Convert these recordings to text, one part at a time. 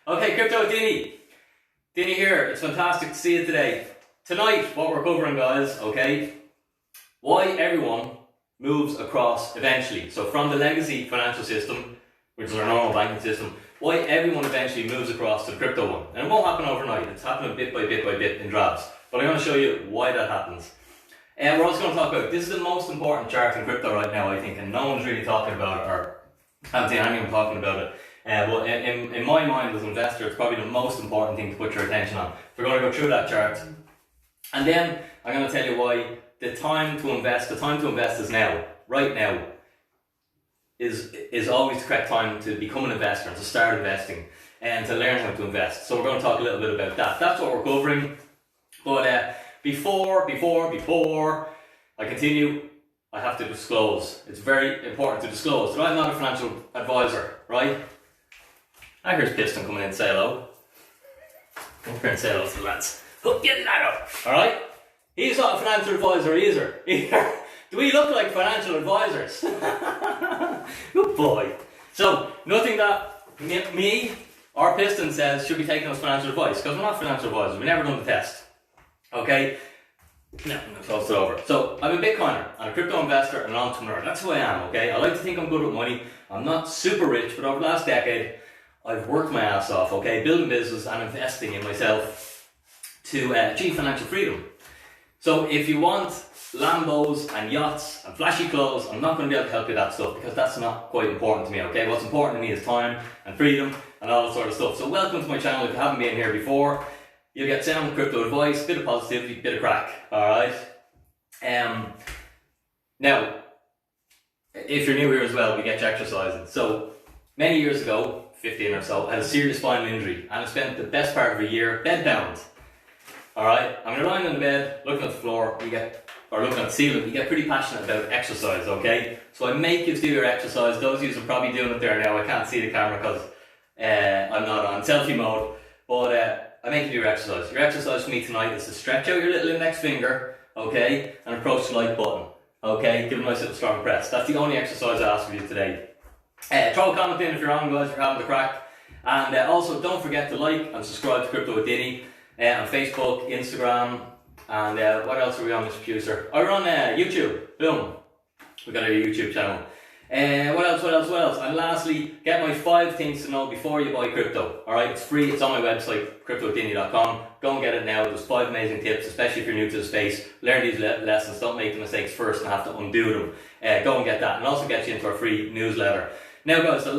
Okay, Crypto with Dinny. Dinny here. It's fantastic to see you today. Tonight, what we're covering, guys, okay, why everyone moves across eventually. So from the legacy financial system, which is our normal banking system, why everyone eventually moves across to the crypto one. And it won't happen overnight. It's happening bit by bit by bit in drabs. But I'm going to show you why that happens. And we're also going to talk about, this is the most important chart in crypto right now, I think, and no one's really talking about it, or I haven't seen anyone talking about it. But in my mind as an investor, it's probably the most important thing to put your attention on. We're going to go through that chart. And then I'm going to tell you why the time to invest is now, right now, is always the correct time to become an investor and to start investing and to learn how to invest. So we're going to talk a little bit about that. That's what we're covering. But before I continue, I have to disclose. It's very important to disclose that I'm not a financial advisor, right? I here's Piston coming in to say hello. Come here and say hello to the lads. Hook your lad up, alright? He's not a financial advisor either. Do we look like financial advisors? Good boy. So, nothing that me or Piston says should be taken as financial advice, because we're not financial advisors. We've never done the test. Okay? No, I'm going to close it over. So, I'm a Bitcoiner, I'm a crypto investor, and an entrepreneur. That's who I am, okay? I like to think I'm good with money. I'm not super rich, but over the last decade, I've worked my ass off, okay? Building business and investing in myself to achieve financial freedom. So if you want Lambos and yachts and flashy clothes, I'm not going to be able to help you with that stuff, because that's not quite important to me, okay? What's important to me is time and freedom and all that sort of stuff. So welcome to my channel. If you haven't been here before, you'll get sound crypto advice, bit of positivity, bit of crack, alright? Now, if you're new here as well, we get you exercising. So many years ago, 15 or so, I had a serious spinal injury, and I spent the best part of a year bedbound. Alright, I'm lying on the bed, looking at the floor, looking at the ceiling, you get pretty passionate about exercise, okay? So I make you do your exercise. Those of you are probably doing it there now. I can't see the camera because I'm not on selfie mode, but I make you do your exercise. Your exercise for me tonight is to stretch out your little index finger, okay, and approach the like button, okay? Give a nice little strong press. That's the only exercise I ask of you today. Throw a comment in if you're on, guys, if you're having the crack. And also don't forget to like and subscribe to Crypto with Dinny on Facebook, Instagram, and what else are we on, Mr. Producer? Oh, we're on YouTube. Boom. We got our YouTube channel. What else? And lastly, get my 5 things to know before you buy crypto. Alright, it's free, it's on my website, cryptowithdinny.com. Go and get it now. There's 5 amazing tips, especially if you're new to the space. Learn these lessons, don't make the mistakes first and have to undo them. Go and get that, and also get you into our free newsletter. Now guys, the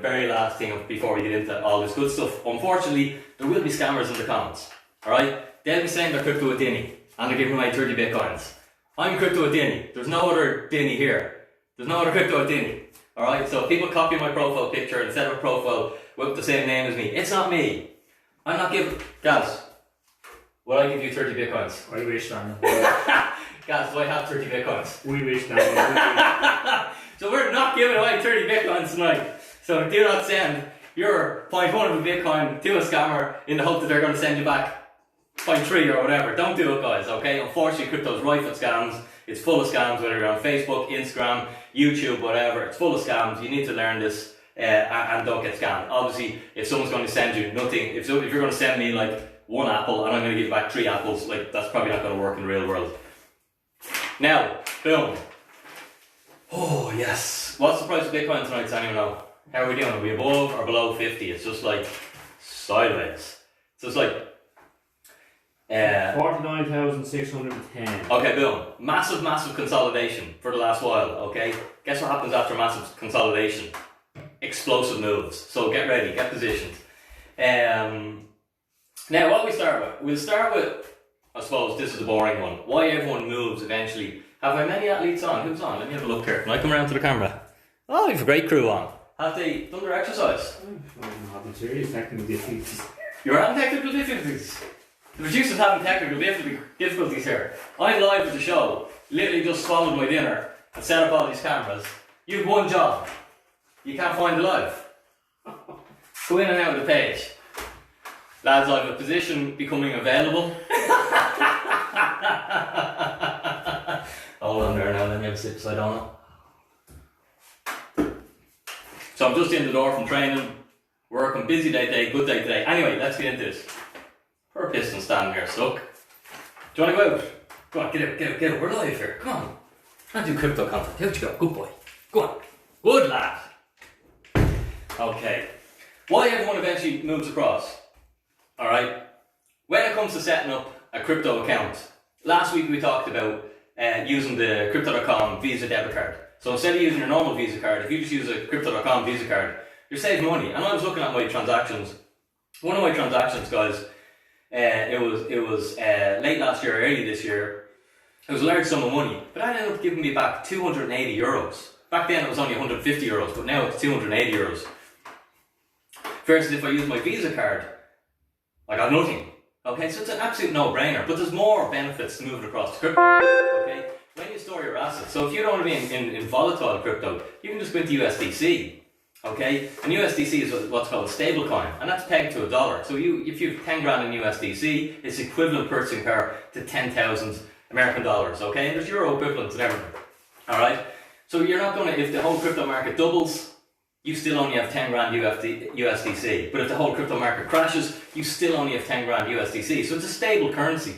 very last thing before we get into all this good stuff, unfortunately, there will be scammers in the comments. Alright? They'll be saying they're Crypto with Dinny, and they're giving away 30 Bitcoins. I'm Crypto with Dinny. There's no other Dinny here. There's no other Crypto with Dinny. Alright? So if people copy my profile picture and set up a profile with the same name as me, it's not me. I'm not giving... Guys, will I give you 30 Bitcoins? I wish, Daniel. Guys, do I have 30 Bitcoins? We wish, Daniel. So we're not giving away 30 Bitcoins tonight. So do not send your 0.1 of a Bitcoin to a scammer in the hope that they're going to send you back 0.3 or whatever. Don't do it, guys, okay? Unfortunately, crypto's rife with scams. It's full of scams, whether you're on Facebook, Instagram, YouTube, whatever. It's full of scams. You need to learn this and don't get scammed. Obviously, if someone's going to send you nothing, if you're going to send me like 1 apple and I'm going to give you back 3 apples, like that's probably not going to work in the real world. Now, boom. Oh, yes. What's the price of Bitcoin tonight? Does anyone know? How are we doing? Are we above or below 50? It's just like sideways. So it's like 49,610. Okay, boom. Massive consolidation for the last while, okay? Guess what happens after massive consolidation? Explosive moves. So get ready, get positioned. Now, what we start with? We'll start with, I suppose, this is the boring one. Why everyone moves eventually. Have I many athletes on? Who's on? Let me have a look here. Can I come around to the camera? Oh, you have a great crew on. Have they done their exercise? I'm having serious technical difficulties. You're having technical difficulties? The producer's having technical difficulties here. I'm live with the show. Literally just swallowed my dinner and set up all these cameras. You've one job. You can't find the live. Go in and out of the page. Lads, I have a position becoming available. Hold on there now, let me have a sip so I don't know. So I'm just in the door from training. Working, busy day, good day today. Anyway, let's get into this. Poor piston standing here stuck. Do you want to go out? Go on, get out. We're live here. Come on. Can't do crypto content. Out you go. Good boy. Go on. Good lad. Okay. Why everyone eventually moves across. Alright. When it comes to setting up a crypto account, last week we talked about using the Crypto.com Visa debit card. So instead of using your normal Visa card, if you just use a Crypto.com Visa card, you're saving money. And I was looking at my transactions. One of my transactions, guys, it was late last year, early this year. It was a large sum of money, but that ended up giving me back €280. Back then it was only €150, but now it's €280. Versus if I use my Visa card, I got nothing. Okay, so it's an absolute no-brainer, but there's more benefits to moving across to crypto. Okay, when you store your assets. So if you don't want to be in volatile crypto, you can just go into USDC. Okay, and USDC is what's called a stable coin, and that's pegged to $1. So if you have 10 grand in USDC, it's equivalent purchasing power to 10,000 American dollars. Okay, and there's euro equivalents and everything. All right, so you're not going to, if the whole crypto market doubles, you still only have 10 grand USDC. But if the whole crypto market crashes, you still only have 10 grand USDC. So it's a stable currency.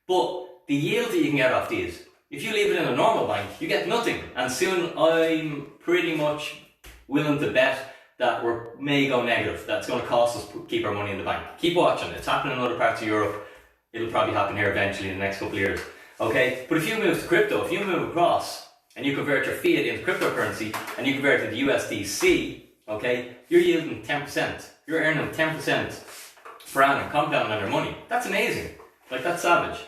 But the yield that you can get off these, if you leave it in a normal bank, you get nothing. And soon I'm pretty much willing to bet that we may go negative. That's going to cost us to keep our money in the bank. Keep watching. It's happening in other parts of Europe. It'll probably happen here eventually in the next couple of years. Okay? But if you move to crypto, if you move across and you convert your fiat into cryptocurrency and you convert it to USDC, okay, you're yielding 10%. You're earning 10% per annum, compounding on your money. That's amazing. Like, that's savage.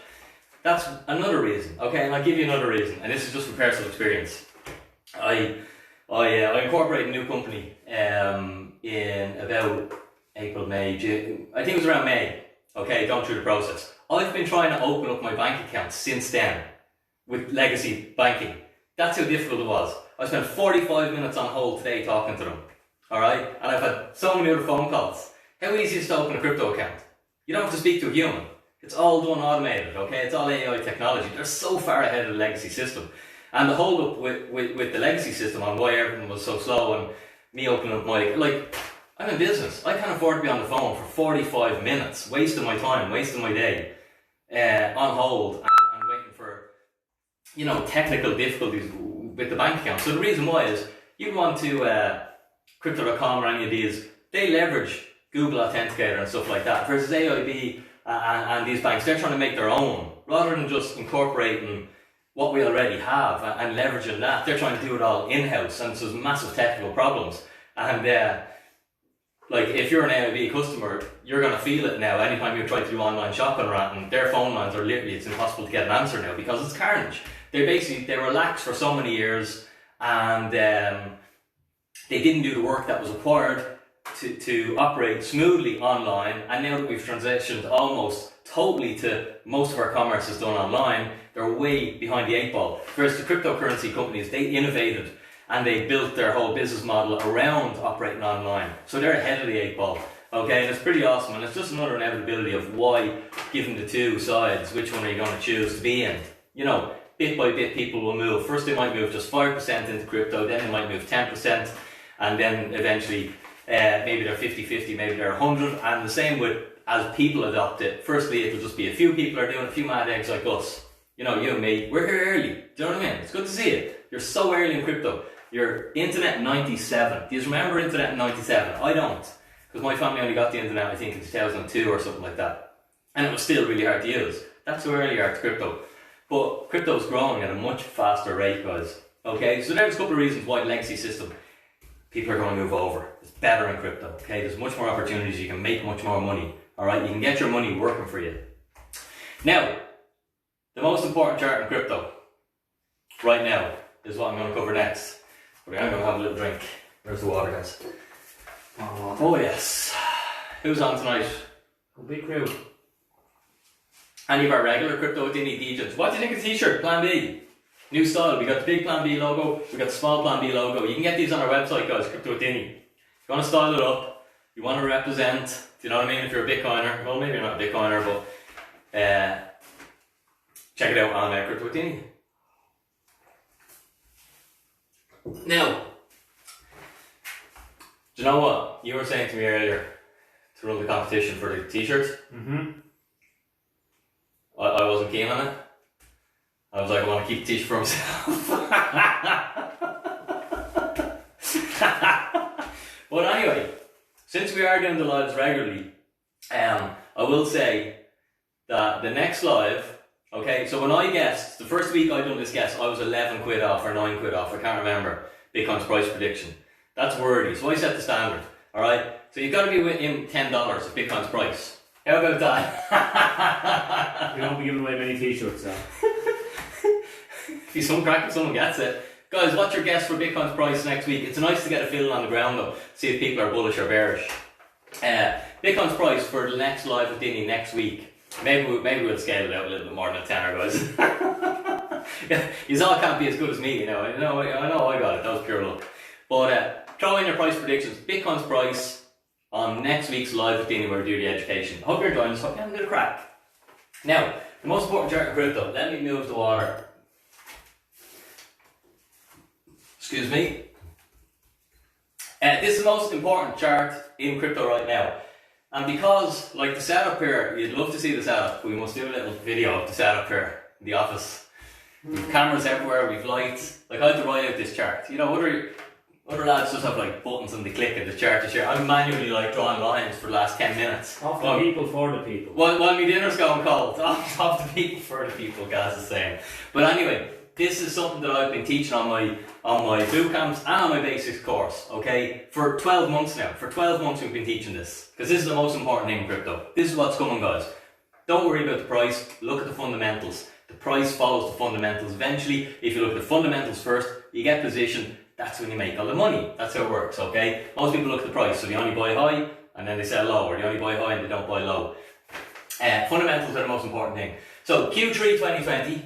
That's another reason. Okay, and I'll give you another reason. And this is just from personal experience. I incorporated a new company in about April, May, June. I think it was around May. Okay, going through the process. I've been trying to open up my bank account since then with legacy banking. That's how difficult it was. I spent 45 minutes on hold today talking to them. Alright? And I've had so many other phone calls. How easy is it to open a crypto account? You don't have to speak to a human. It's all done automated, okay? It's all AI technology. They're so far ahead of the legacy system. And the hold up with the legacy system on why everything was so slow and me opening up my, like, I'm in business. I can't afford to be on the phone for 45 minutes, wasting my time, wasting my day, on hold and waiting for, you know, technical difficulties with the bank account. So the reason why is you want to, Crypto.com or any of these, they leverage Google Authenticator and stuff like that. Versus AIB and these banks, they're trying to make their own. Rather than just incorporating what we already have and leveraging that, they're trying to do it all in-house, and so there's massive technical problems. And like, if you're an AIB customer, you're going to feel it now anytime you try to do online shopping or anything. Their phone lines are literally, it's impossible to get an answer now because it's carnage. They relaxed for so many years, and they didn't do the work that was required to operate smoothly online. And now that we've transitioned almost totally to most of our commerce is done online, they're way behind the 8 ball. Whereas the cryptocurrency companies, they innovated and they built their whole business model around operating online. So they're ahead of the 8 ball. Okay, and it's pretty awesome, and it's just another inevitability of why, given the two sides, which one are you going to choose to be in? You know, bit by bit people will move. First they might move just 5% into crypto, then they might move 10%, and then eventually maybe they're 50-50, maybe they're 100, and the same with as people adopt it. Firstly, it'll just be a few people are doing a few mad eggs like us. You know, you and me, we're here early. Do you know what I mean? It's good to see it. You're so early in crypto. You're internet in 97. Do you remember internet in 97? I don't. Because my family only got the internet, I think, in 2002 or something like that. And it was still really hard to use. That's how early you are to crypto. But crypto's growing at a much faster rate, guys. Okay, so there's a couple of reasons why the legacy system, people are going to move over. It's better in crypto. Okay, there's much more opportunities. You can make much more money. Alright, you can get your money working for you. Now, the most important chart in crypto right now is what I'm going to cover next. But I'm going to have a little drink. Where's the water, guys? Oh yes. Who's on tonight? A big crew. Any of our regular crypto with Dinny DJs. What do you think of the t-shirt? Plan B. New style. We got the big Plan B logo. We got the small Plan B logo. You can get these on our website, guys. Crypto with Dinny. If you want to style it up, you want to represent. Do you know what I mean? If you're a Bitcoiner, well, maybe you're not a Bitcoiner, but check it out on Crypto with Dinny. Now, Do you know what? You were saying to me earlier to run the competition for the t-shirts. Mm-hmm. I wasn't keen on it. I was like, I want to keep the t-shirt for myself. But anyway, since we are doing the lives regularly, I will say that the next live, okay, so when I guessed, the first week I done this guess, I was 11 quid off or 9 quid off, I can't remember, Bitcoin's price prediction. That's worthy, so I set the standard, alright? So you've got to be within $10 of Bitcoin's price. How about that? We won't be giving away many t-shirts, so. If you some crack, if someone gets it. Guys, what's your guess for Bitcoin's price next week? It's nice to get a feeling on the ground though, see if people are bullish or bearish. Bitcoin's price for the next live with Dinny next week. Maybe we'll scale it out a little bit more than a tenner, guys. Yeah, you all can't be as good as me, you know. I know I got it, that was pure luck. But throw in your price predictions. Bitcoin's price on next week's live with Dinny where we do the education. Hope you're enjoying this, hope you're having a bit of crack. Now, the most important chart in crypto, let me move the water. Excuse me. This is the most important chart in crypto right now. And because, like the setup here, you'd love to see the setup, we must do a little video of the setup here in the office. We've cameras everywhere, we've lights. Like I had to write out this chart. You know, other lads just have like buttons and they click and the chart to share. I'm manually like drawing lines for the last 10 minutes. Off the people for the people. While my dinner's going cold. Off the people for the people, guys is saying. But anyway, this is something that I've been teaching on my boot camps and on my basics course, okay? For 12 months now. For 12 months we've been teaching this. Because this is the most important thing in crypto. This is what's coming, guys. Don't worry about the price, look at the fundamentals. The price follows the fundamentals. Eventually, if you look at the fundamentals first, you get positioned, that's when you make all the money. That's how it works, okay? Most people look at the price, so they only buy high and then they sell low, or they only buy high and they don't buy low. Fundamentals are the most important thing. So Q3 2020, do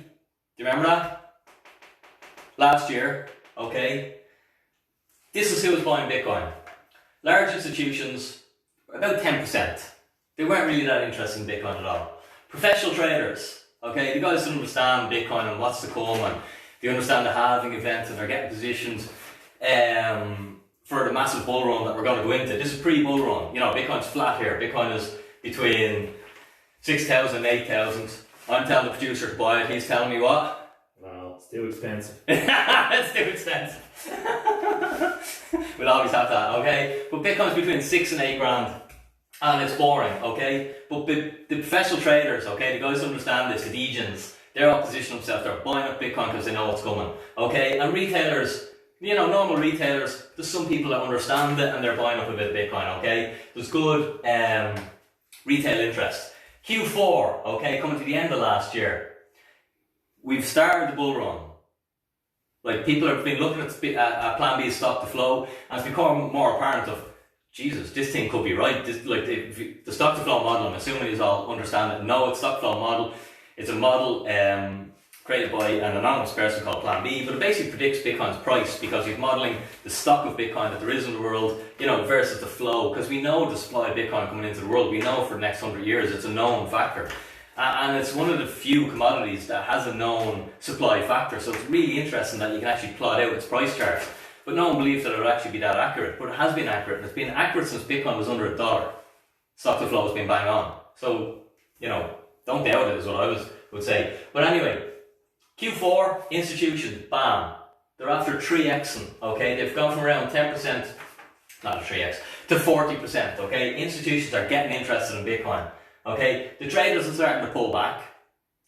you remember that? Last year, okay? This is who was buying Bitcoin. Large institutions, about 10%. They weren't really that interested in Bitcoin at all. Professional traders, okay? The guys that understand Bitcoin and what's to come, and they understand the halving event and they're getting positions for the massive bull run that we're going to go into. This is pre-bull run. You know, Bitcoin's flat here. Bitcoin is between 6,000 and 8,000. I'm telling the producer to buy it. He's telling me what? Well, it's too expensive. It's too expensive. We'll always have that, okay? But Bitcoin's between 6 and 8 grand. And it's boring, okay? But the professional traders, okay, the guys who understand this, the degens, they're all positioning themselves, they're buying up Bitcoin because they know what's coming, okay? And retailers, you know, normal retailers, there's some people that understand it and they're buying up a bit of Bitcoin, okay? There's good retail interest. Q4, okay, coming to the end of last year, we've started the bull run. Like, people have been looking at Plan B's stock to flow, and it's become more apparent of, Jesus, this thing could be right. This, like the stock to flow model, I'm assuming you all understand it. No, it's stock flow model. It's a model created by an anonymous person called Plan B, but it basically predicts Bitcoin's price because you're modeling the stock of Bitcoin that there is in the world, you know, versus the flow. Because we know the supply of Bitcoin coming into the world. We know for the next 100 years it's a known factor. And it's one of the few commodities that has a known supply factor. So it's really interesting that you can actually plot out its price chart. But no one believes that it will actually be that accurate. But it has been accurate. And it's been accurate since Bitcoin was under $1. Stock to flow has been bang on. So, you know, don't doubt it is what I would say. But anyway, Q4, institutions, bam. They're after 3xing, okay? They've gone from around 10%, not a 3x, to 40%, okay? Institutions are getting interested in Bitcoin, okay? The traders are starting to pull back,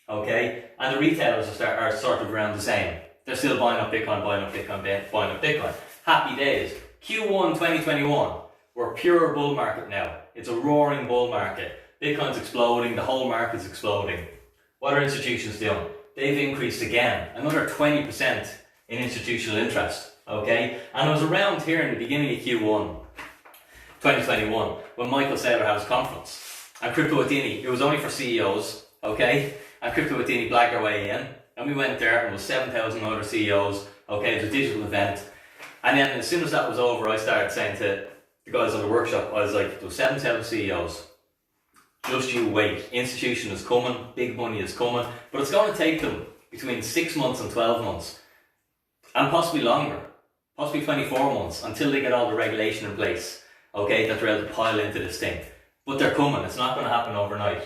okay? And the retailers are sort of around the same. They're still buying up Bitcoin, buying up Bitcoin, buying up Bitcoin. Happy days. Q1 2021, we're pure bull market now. It's a roaring bull market. Bitcoin's exploding, the whole market's exploding. What are institutions doing? They've increased again, another 20% in institutional interest, okay? And it was around here in the beginning of Q1 2021 when Michael Saylor had his conference. And Crypto with Dinny, it was only for CEOs, okay? And Crypto with Dinny blagged our way in. And we went there and it was 7,000 other CEOs, okay? It was a digital event. And then as soon as that was over, I started saying to the guys on the workshop, I was like, there was 7,000 CEOs. Just you wait. Institution is coming, big money is coming, but it's going to take them between 6 months and 12 months, and possibly longer, possibly 24 months until they get all the regulation in place, okay, that they're able to pile into this thing. But they're coming, it's not going to happen overnight.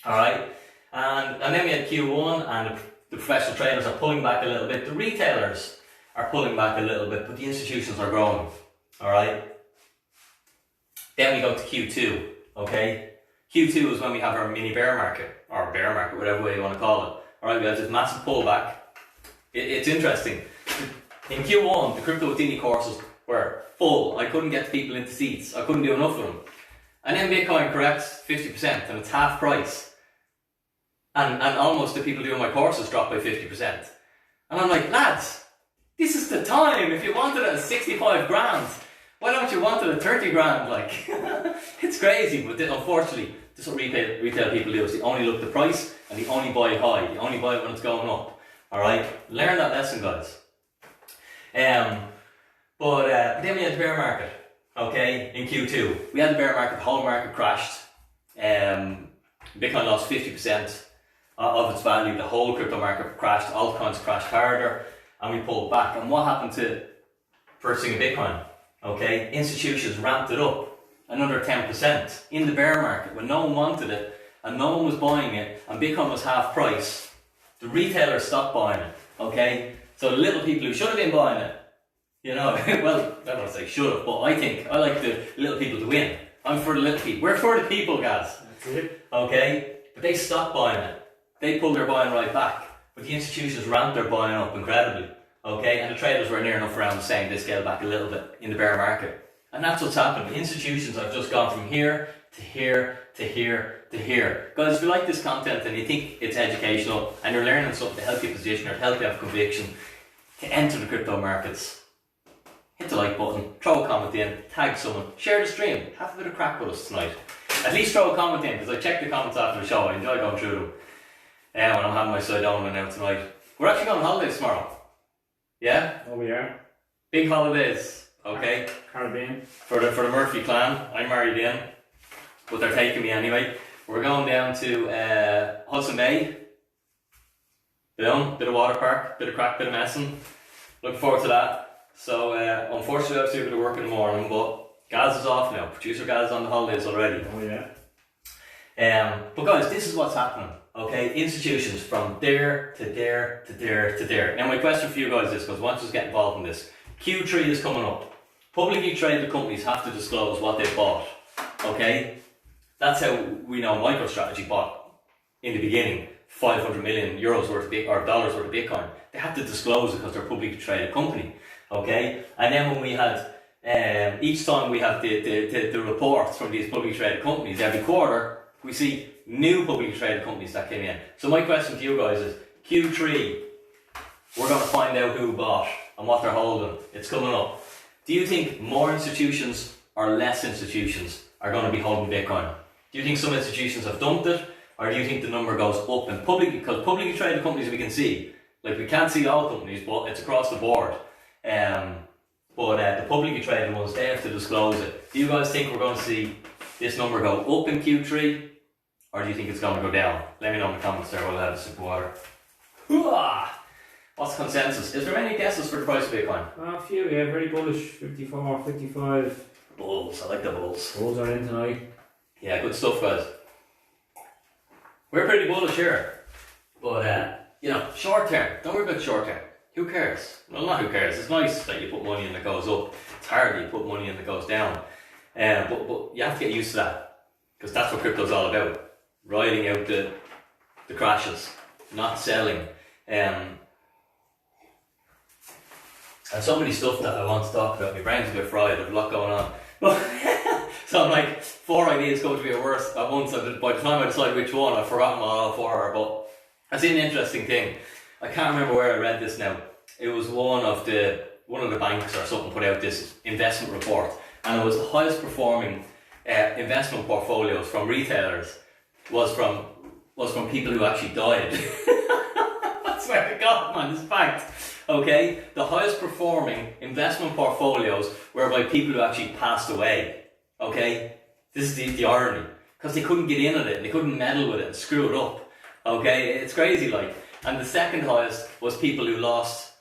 Alright? And then we had Q1, and the professional traders are pulling back a little bit. The retailers are pulling back a little bit, but the institutions are growing. Alright? Then we go to Q2, okay? Q2 is when we have our mini bear market, or bear market, whatever way you want to call it. Alright, we have this massive pullback. It's interesting. In Q1, the crypto with Dinny courses were full. I couldn't get people into seats. I couldn't do enough of them. And then Bitcoin corrects 50% and it's half price. And almost the people doing my courses drop by 50%. And I'm like, lads, this is the time. If you wanted it at 65 grand, why don't you want it at 30 grand? Like, it's crazy. But unfortunately, this is what retail people do. Is they only look at the price and they only buy high. They only buy it when it's going up. Alright? Learn that lesson, guys. But then we had the bear market. Okay, in Q2. We had the bear market, the whole market crashed. Bitcoin lost 50% of its value. The whole crypto market crashed. Altcoins crashed harder. And we pulled back. And what happened to purchasing a Bitcoin? Okay, institutions ramped it up another 10% in the bear market when no one wanted it and no one was buying it and Bitcoin was half price. The retailers stopped buying it. Okay, so the little people who should have been buying it, you know, well, I don't want to say should have, but I like the little people to win. I'm for the little people. We're for the people, guys. That's it. Okay, but they stopped buying it. They pulled their buying right back. But the institutions ramped their buying up incredibly. Okay, and the traders were near enough around saying they scaled back a little bit in the bear market. And that's what's happened. The institutions have just gone from here to here to here to here. Guys, if you like this content and you think it's educational and you're learning something to help you position or to help you have conviction to enter the crypto markets, hit the like button, throw a comment in, tag someone, share the stream, have a bit of crack with us tonight. At least throw a comment in, because I check the comments after the show. I enjoy going through them. When I'm having my side down and out tonight. We're actually going on holidays tomorrow. Yeah? Oh, we are. Big holidays, okay? Caribbean. For the Murphy clan. I'm married in, but they're taking me anyway. We're going down to Hudson Bay. Boom, bit of water park, bit of crack, bit of messing. Looking forward to that. So unfortunately I have to do a bit of work in the morning, but Gaz is off now. Producer Gaz is on the holidays already. Oh yeah. But guys, this is what's happening. Okay, institutions from there to there to there to there. Now my question for you guys is, because once you get involved in this, Q3 is coming up. Publicly traded companies have to disclose what they bought. Okay, that's how we know MicroStrategy bought in the beginning 500 million euros worth of or dollars worth of Bitcoin. They have to disclose it because they're a publicly traded company. Okay, and then when we had each time we have the reports from these publicly traded companies every quarter, we see new publicly traded companies that came in. So my question to you guys is, Q3, we're going to find out who bought and what they're holding. It's coming up. Do you think more institutions or less institutions are going to be holding Bitcoin? Do you think some institutions have dumped it, or do you think the number goes up? And because publicly traded companies we can see, like we can't see all companies, but it's across the board. But the publicly traded ones, they have to disclose it. Do you guys think we're going to see this number go up in Q3, or do you think it's going to go down? Let me know in the comments there while I have a sip of water. Hooah! What's the consensus? Is there any guesses for the price of Bitcoin? A few, yeah, very bullish. 54, 55. Bulls, I like the bulls. Bulls are in tonight. Yeah, good stuff, guys. We're pretty bullish here. But, you know, short term. Don't worry about short term. Who cares? Well, not who cares. It's nice that you put money in that goes up. It's hard that you put money in that goes down. But you have to get used to that. Because that's what crypto's all about. Riding out the crashes. Not selling. And so many stuff that I want to talk about. My brain's a bit fried. There's a lot going on. So I'm like, 4 ideas go to be at once. By the time I decide which one, I've forgotten what all 4 are. But I see an interesting thing. I can't remember where I read this now. It was one of the banks or something put out this investment report, and it was the highest performing investment portfolios from retailers was from people who actually died. I swear to God, man, it's fact. Okay, the highest performing investment portfolios were by people who actually passed away. Okay, this is the irony, because they couldn't get in on it and they couldn't meddle with it and screw it up. Okay, it's crazy, like. And the second highest was people who lost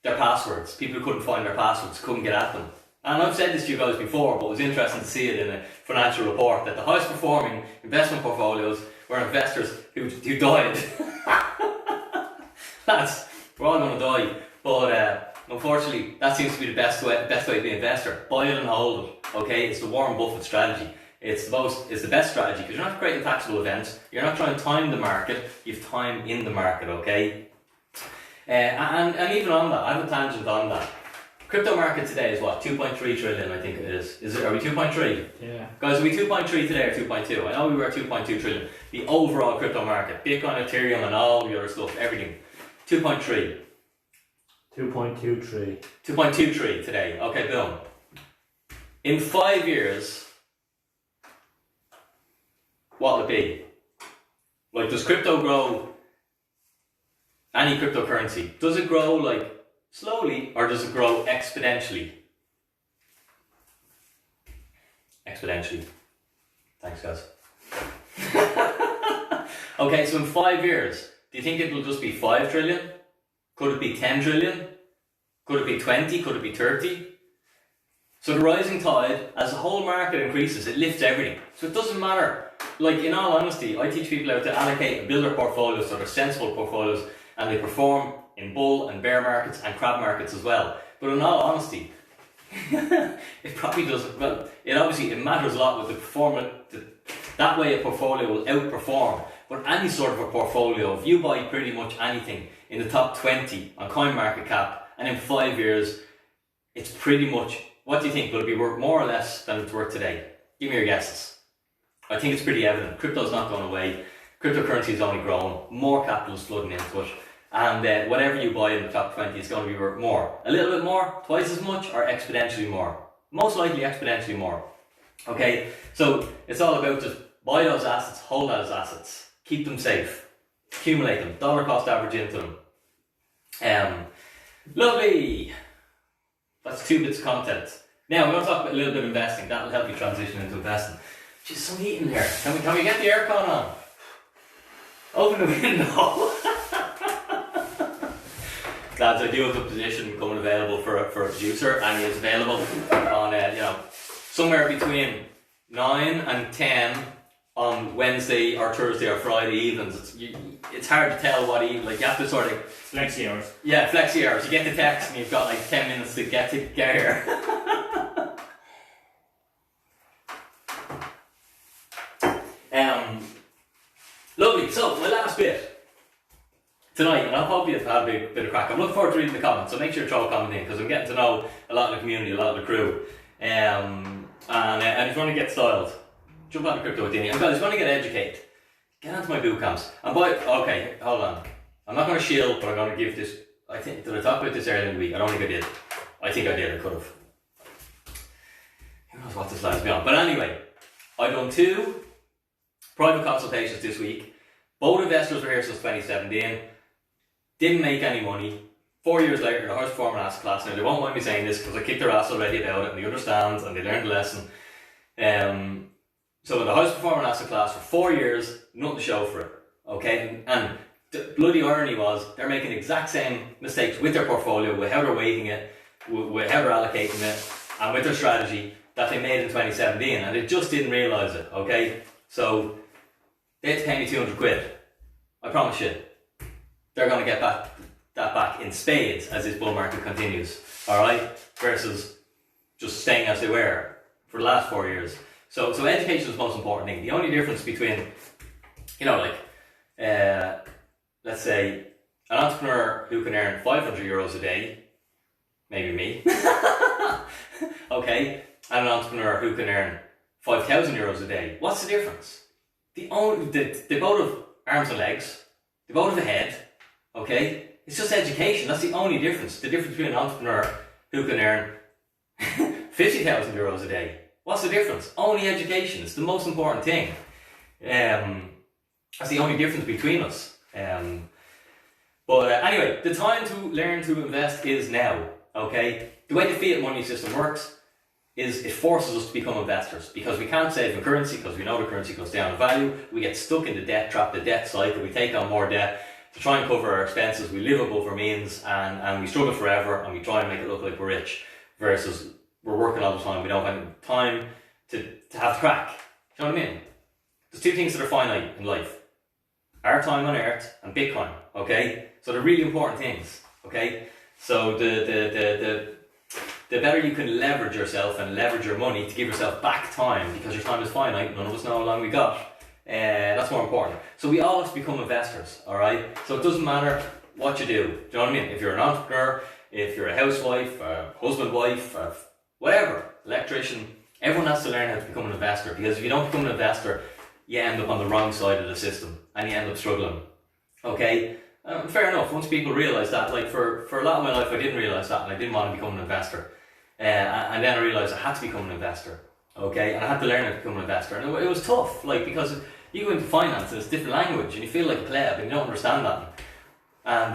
their passwords. People who couldn't find their passwords, couldn't get at them. And I've said this to you guys before, but it was interesting to see it in a financial report that the highest performing investment portfolios were investors who died. We're all going to die, but unfortunately, that seems to be the best way to be an investor. Buy it and hold it. Okay, it's the Warren Buffett strategy. It's the best strategy because you're not creating taxable events. You're not trying to time the market. You've time in the market. Okay, and even on that, I have a tangent on that. Crypto market today is what, 2.3 trillion, I think it is. Are we 2.3? Yeah. Guys, are we 2.3 today or 2.2? I know we were 2.2 trillion. The overall crypto market, Bitcoin, Ethereum, and all the other stuff, everything. 2.3. 2.23. 2.23 today. Okay, boom. In 5 years, what will it be? Like, does crypto grow? Any cryptocurrency, does it grow like slowly or does it grow exponentially? Exponentially. Thanks, guys. Okay, so in 5 years, do you think it will just be 5 trillion? Could it be 10 trillion? Could it be 20? Could it be 30? So the rising tide, as the whole market increases, it lifts everything. So it doesn't matter. Like, in all honesty, I teach people how to allocate and build their portfolios so they're sensible portfolios and they perform in bull and bear markets and crab markets as well. But in all honesty, it probably doesn't. Well, it matters a lot with the performance. That way a portfolio will outperform. But any sort of a portfolio, if you buy pretty much anything in the top 20 on CoinMarketCap, and in 5 years, it's pretty much, what do you think? Will it be worth more or less than it's worth today? Give me your guesses. I think it's pretty evident. Crypto's not going away. Cryptocurrency is only growing. More capital is flooding into it. And whatever you buy in the top 20 is going to be worth more. A little bit more, twice as much, or exponentially more. Most likely exponentially more. Okay, so it's all about just buy those assets, hold those assets, keep them safe, accumulate them, dollar cost average into them. Lovely! That's 2 bits of content. Now we're going to talk about a little bit of investing. That will help you transition into investing. Jeez, some heat in here. Can we get the aircon on? Open the window. Lads, I do have a position coming available for a producer, and he is available on somewhere between 9 and 10 on Wednesday or Thursday or Friday evenings. It's hard to tell what you have to sort of Flexi hours. Yeah, flexi hours. You get the text and you've got like 10 minutes to get here. Lovely. So my last bit tonight, and I'll probably have had a bit of crack. I'm looking forward to reading the comments, so make sure to throw a comment in because I'm getting to know a lot of the community, a lot of the crew. And if you want to get styled, jump on the crypto with Dinny. And guys, if you want to get educated, get onto my boot camps. And okay, hold on. I'm not going to shield, but I'm going to give this. Did I talk about this earlier in the week? I don't think I did. I think I did. I could have. Who knows what this lies beyond? But anyway, I've done 2 private consultations this week. Both investors were here since 2017. Didn't make any money. 4 years later, the highest performing asset class. Now, they won't mind me saying this because I kicked their ass already about it and they understand and they learned the lesson. So, in the highest performing asset class for 4 years, nothing to show for it. Okay? And the bloody irony was they're making the exact same mistakes with their portfolio, with how they're weighting it, with how they're allocating it, and with their strategy that they made in 2017, and they just didn't realise it. Okay? So, they had to pay me 200 quid. I promise you. They're going to get that back in spades as this bull market continues, alright? Versus just staying as they were for the last 4 years. So education is the most important thing. The only difference between, let's say, an entrepreneur who can earn 500 euros a day, maybe me, okay, and an entrepreneur who can earn 5,000 euros a day, what's the difference? They both have arms and legs, they both have a head, okay? It's just education, that's the only difference. The difference between an entrepreneur who can earn 50,000 euros a day. What's the difference? Only education. It's the most important thing. That's the only difference between us. But anyway, the time to learn to invest is now, okay? The way the fiat money system works is it forces us to become investors because we can't save in currency because we know the currency goes down in value. We get stuck in the debt trap, the debt cycle. We take on more debt. to try and cover our expenses. We live above our means and we struggle forever and we try and make it look like we're rich, versus we're working all the time. We don't have any time to have the crack. Do you know what I mean? There's two things that are finite in life: our time on earth and Bitcoin. Okay, so they're really important things. Okay, so the better you can leverage yourself and leverage your money to give yourself back time, because your time is finite. None of us know how long we got. That's more important. So we all have to become investors. All right. So it doesn't matter what you do. Do you know what I mean? If you're an entrepreneur, if you're a housewife, a husband, wife, whatever, electrician, everyone has to learn how to become an investor, because if you don't become an investor, you end up on the wrong side of the system and you end up struggling. Okay? Fair enough. Once people realise that, like for a lot of my life I didn't realise that and I didn't want to become an investor. And then I realised I had to become an investor. Okay? And I had to learn how to become an investor. And it was tough, like, because you go into finance and it's a different language and you feel like a pleb and you don't understand that. And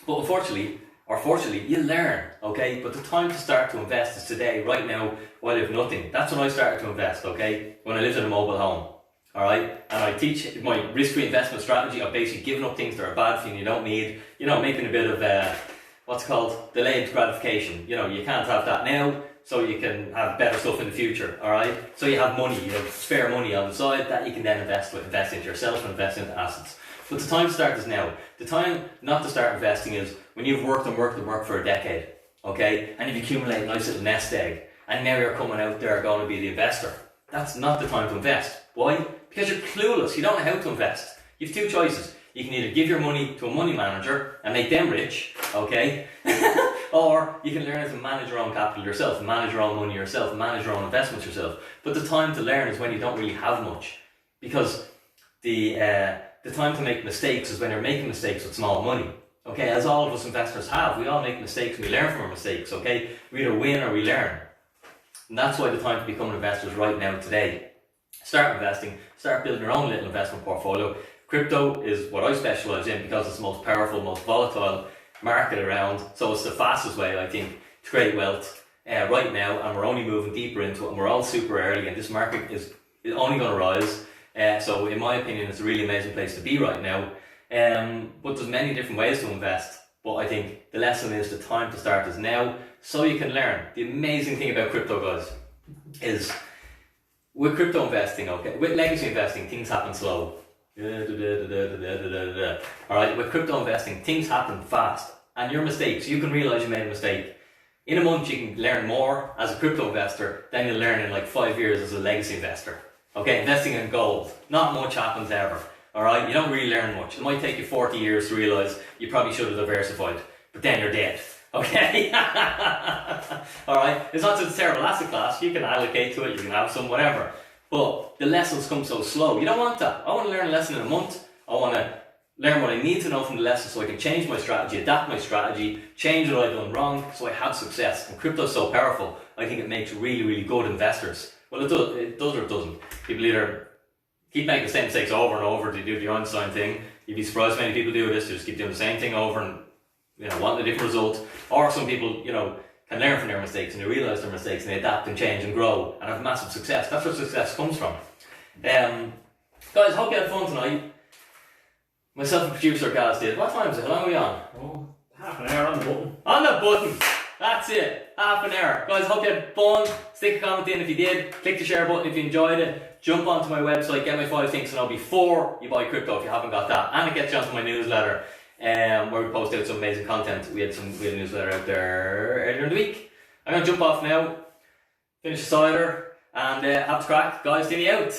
but unfortunately, or fortunately, you learn, okay? But the time to start to invest is today, right now, while I have nothing. That's when I started to invest, okay? When I lived in a mobile home, alright? And I teach my risk-free investment strategy of basically giving up things that are bad for you and you don't need, making a bit of, what's it called? Delayed gratification. You can't have that now, so you can have better stuff in the future, alright? So you have money, you have spare money on the side that you can then invest into yourself and invest into assets. But the time to start is now. The time not to start investing is when you've worked and worked and worked for a decade, okay? And you've accumulated a nice little nest egg, and now you're coming out there going to be the investor. That's not the time to invest. Why? Because you're clueless. You don't know how to invest. You have two choices. You can either give your money to a money manager and make them rich, okay? Or you can learn how to manage your own capital yourself, manage your own money yourself, manage your own investments yourself. But the time to learn is when you don't really have much. Because the time to make mistakes is when you're making mistakes with small money. Okay, as all of us investors have, we all make mistakes and we learn from our mistakes, okay? We either win or we learn. And that's why the time to become an investor is right now, today. Start investing, start building your own little investment portfolio. Crypto is what I specialise in because it's the most powerful, most volatile market around. So it's the fastest way, I think, to create wealth right now, and we're only moving deeper into it, and we're all super early, and this market is only going to rise. So in my opinion, it's a really amazing place to be right now. But there's many different ways to invest. But I think the lesson is the time to start is now, so you can learn. The amazing thing about crypto, guys, is with crypto investing, okay, with legacy investing, things happen slow. Alright, with crypto investing, things happen fast. And your mistakes, you can realise you made a mistake. In a month, you can learn more as a crypto investor than you'll learn in like 5 years as a legacy investor. Okay, investing in gold, not much happens ever. Alright, you don't really learn much. It might take you 40 years to realise you probably should have diversified, but then you're dead. Okay? Alright, it's not just a terrible asset class. You can allocate to it, you can have some, whatever. But the lessons come so slow. You don't want that. I want to learn a lesson in a month. I want to learn what I need to know from the lesson so I can change my strategy, adapt my strategy, change what I've done wrong so I have success. And crypto is so powerful, I think it makes really, really good investors. Well, it does or it doesn't. People either keep making the same mistakes over and over to do the Einstein thing. You'd be surprised many people do this. They just keep doing the same thing over and want a different result. Or some people, can learn from their mistakes and they realise their mistakes and they adapt and change and grow and have massive success. That's where success comes from. Guys, hope you had fun tonight. Myself and producer Gaz did. What time is it? How long are we on? Oh, half an hour on the button. On the button! That's it. Half an hour. Guys, hope you had fun. Stick a comment in if you did. Click the share button if you enjoyed it. Jump onto my website, get my 5 things to know before you buy crypto if you haven't got that. And it gets you onto my newsletter where we post out some amazing content. We had a newsletter out there earlier in the week. I'm going to jump off now, finish the cider, and have a crack. Guys, Dinny out.